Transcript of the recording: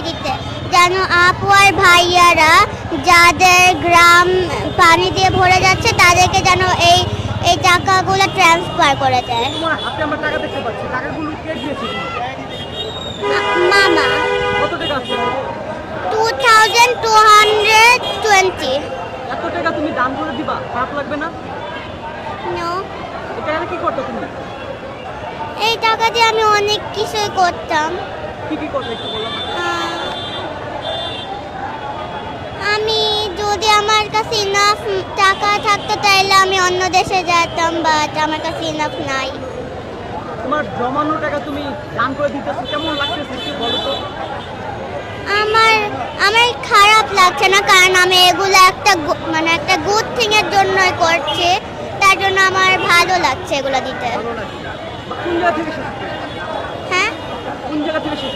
দিতে, যেন আপু আর ভাইয়ারা যাদের গ্রাম পানি দিয়ে ভরে যাচ্ছে তাদেরকে যেন এই এই টাকাগুলো ট্রান্সফার করে দেয়। তোমার হাতে আমরা টাকা দেখতে পাচ্ছি, টাকাগুলো কে দিয়েছে? মামা কত টাকা আছে? 2220। এত টাকা তুমি দান করে দিবা, খারাপ লাগবে না? No, এই টাকাটা কি করতো তুমি? এই টাকা দিয়ে আমি অনেক কিছুই করতাম। কি কি করতো একটু বলো। আমি যদি আমার কাছে ইনাফ টাকা থাকতো তাহলে আমি অন্য দেশে যেতাম, বাট আমার কাছে ইনাফ নাই। তোমার জমানো টাকা তুমি দান করে দিতেছো, কেমন লাগতেছে একটু বলো তো। আমার আমার খারাপ লাগছে না, কারণ আমি এগুলো একটা মানে একটা গুড থিং এর জন্যই করছি, তার জন্য আমার ভালো লাগছে এগুলো দিতে। ভালো লাগে। কোন জায়গা থেকে শেষ? হ্যাঁ, কোন জায়গা থেকে শেষ?